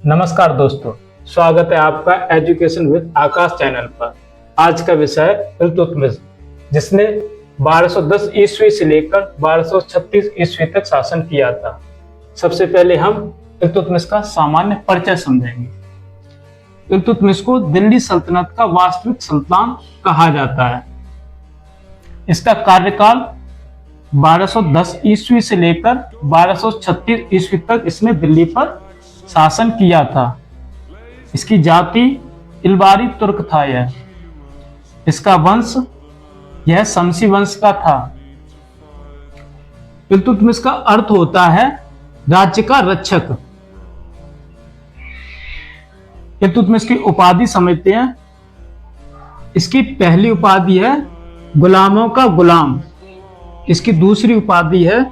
नमस्कार दोस्तों, स्वागत है आपका एजुकेशन विद आकाश चैनल पर। आज का विषय है इल्तुतमिश, जिसने 1210 ईस्वी से लेकर 1236 ईस्वी तक शासन किया था। सबसे पहले हम इल्तुतमिश का सामान्य परिचय समझेंगे। इल्तुतमिश को दिल्ली सल्तनत का वास्तविक सुल्तान कहा जाता है। इसका कार्यकाल 1210 ईस्वी से लेकर 1236 ईस्वी तक इसने दिल्ली पर शासन किया था। इसकी जाति इल्बारी तुर्क था। इसका वंश यह शमसी वंश का था। इल्तुतमिश का अर्थ होता है राज्य का रक्षक। इल्तुतमिश की उपाधि समझते हैं। इसकी पहली उपाधि है गुलामों का गुलाम। इसकी दूसरी उपाधि है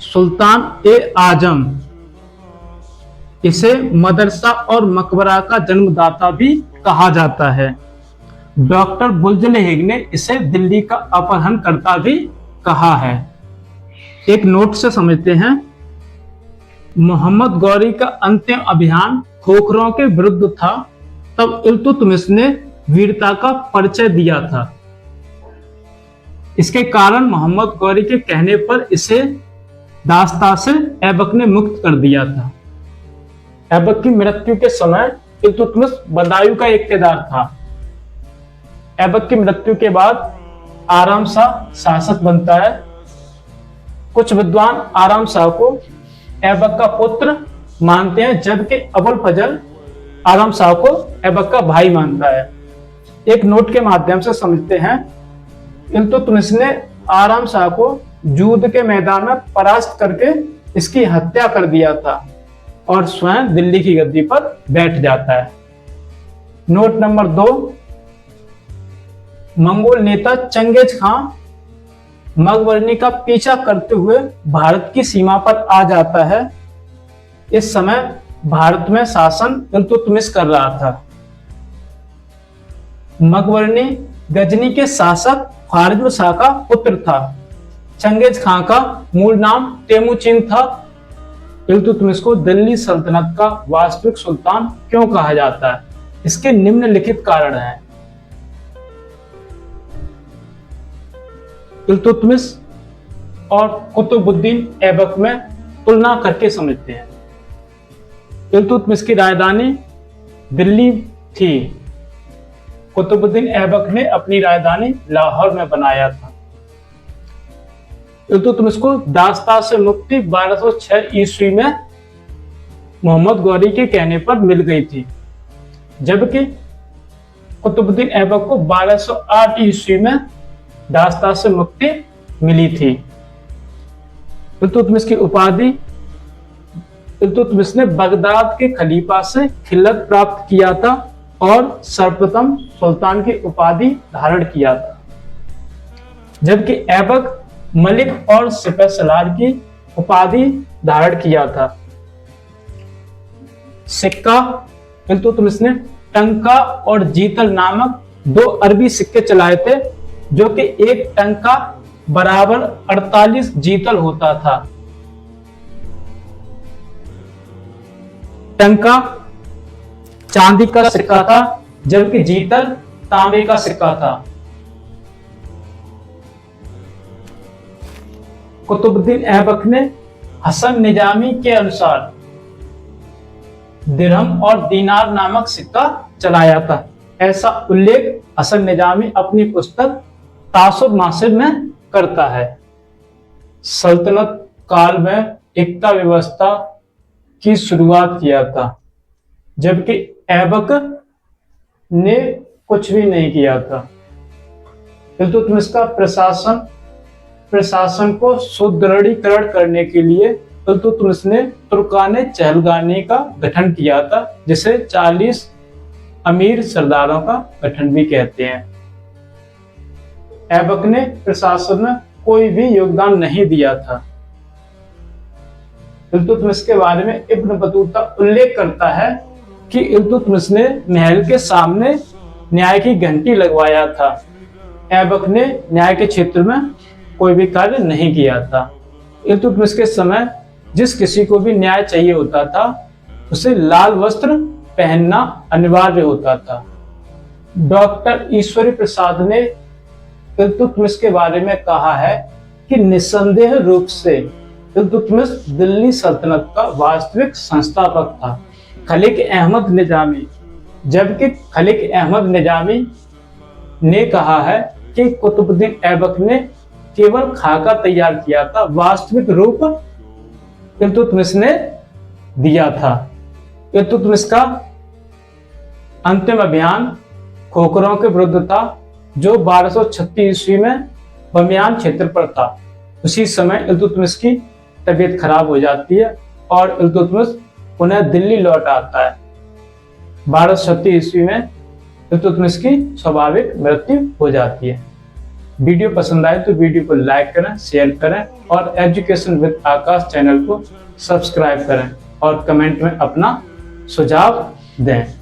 सुल्तान ए आजम। इसे मदरसा और मकबरा का जन्मदाता भी कहा जाता है। डॉक्टर बुल्जलेहिग ने इसे दिल्ली का अपहरणकर्ता भी कहा है। एक नोट से समझते हैं। मोहम्मद गौरी का अंतिम अभियान खोखरों के विरुद्ध था, तब इल्तुतमिश ने वीरता का परिचय दिया था। इसके कारण मोहम्मद गौरी के कहने पर इसे दास्ता से ऐबक ने मुक्त कर दिया था। ऐबक की मृत्यु के समय इल्तुतमिश बदायूं का इक्तेदार था। ऐबक की मृत्यु के बाद आराम शाह शासक बनता है। कुछ विद्वान आराम शाह को ऐबक का पुत्र मानते हैं, जबकि अबुल फजल आराम शाह को ऐबक का भाई मानता है। एक नोट के माध्यम से समझते हैं। इल्तुतमिश ने आराम शाह को जूद के मैदान में परास्त करके इसकी हत्या कर दिया था और स्वयं दिल्ली की गद्दी पर बैठ जाता है। नोट नंबर 2, मंगोल नेता चंगेज खां मगवर्नी का पीछा करते हुए भारत की सीमा पर आ जाता है। इस समय भारत में शासन इल्तुतमिश कर रहा था। मगवर्नी गजनी के शासक ख्वारिज़्म शाह का पुत्र था। चंगेज खां का मूल नाम तेमुचिन था। इल्तुतमिश को दिल्ली सल्तनत का वास्तविक सुल्तान क्यों कहा जाता है? इसके निम्नलिखित कारण हैं। इल्तुतमिश और कुतुबुद्दीन ऐबक में तुलना करके समझते हैं। इल्तुतमिश की राजधानी दिल्ली थी। कुतुबुद्दीन ऐबक ने अपनी राजधानी लाहौर में बनाया था। इल्तुतमिश को दास्ता से मुक्ति 1206 ईस्वी में मोहम्मद गौरी के कहने पर मिल गई थी, जबकि कुतुबुद्दीन ऐबक को 1208 ईस्वी में दास्ता से मुक्ति मिली थी। इल्तुतमिश की उपाधि, इल्तुतमिश ने बगदाद के खलीफा से खिलत प्राप्त किया था और सर्वप्रथम सुल्तान की उपाधि धारण किया था, जबकि ऐबक मलिक और सिपहसालार की उपाधि धारण किया था। सिक्का, इल्तुतमिश ने टंका और जीतल नामक 2 अरबी सिक्के चलाए थे, जो कि एक टंका बराबर 48 जीतल होता था। टंका चांदी का सिक्का था, जबकि जीतल तांबे का सिक्का था। कुतुबुद्दीन ऐबक ने हसन निजामी के अनुसार दिरहम और दीनार नामक सिक्का चलाया था। ऐसा उल्लेख हसन निजामी अपनी पुस्तक तासुर नासिर में करता है। सल्तनत काल में एकता व्यवस्था की शुरुआत किया था, जबकि ऐबक ने कुछ भी नहीं किया था। इल्तुतमिश का प्रशासन को सुदृढ़ीकरण करने के लिए इल्तुतमिश ने तुर्काने चहलगानी का गठन किया था, जिसे 40 अमीर सरदारों का गठन भी कहते हैं। ऐबक ने प्रशासन में कोई भी योगदान नहीं दिया था। इल्तुतमिश के बारे में इब्न बतूता उल्लेख करता है कि इल्तुतमिश ने महल के सामने न्याय की घंटी लगवाया था। ऐबक ने न्याय के क्षेत्र में कोई भी कार्य नहीं किया था। इल्तुतमिश के समय जिस किसी को भी न्याय चाहिए होता था, उसे लाल वस्त्र पहनना अनिवार्य होता था। डॉक्टर ईश्वरी प्रसाद ने इल्तुतमिश के बारे में कहा है कि निस्संदेह रूप से इल्तुतमिश दिल्ली सल्तनत का वास्तविक संस्थापक था। खलीक अहमद निजामी, जबकि खलीक अहमद निजामी ने कहा है कि कुतुबुद्दीन ऐबक ने केवल खाका तैयार किया था, वास्तविक रूप इल्तुतमिश ने दिया था। इल्तुतमिश का अंतिम अभियान खोखरों के विरुद्ध था, जो 1236 ईस्वी में बमियान क्षेत्र पर था। उसी समय इल्तुतमिश की तबीयत खराब हो जाती है और इल्तुतमिश पुनः दिल्ली लौट आता है। 1236 ईस्वी में इल्तुतमिश की स्वाभाविक मृत्यु हो जाती है। वीडियो पसंद आए तो वीडियो को लाइक करें, शेयर करें और एजुकेशन विद आकाश चैनल को सब्सक्राइब करें और कमेंट में अपना सुझाव दें।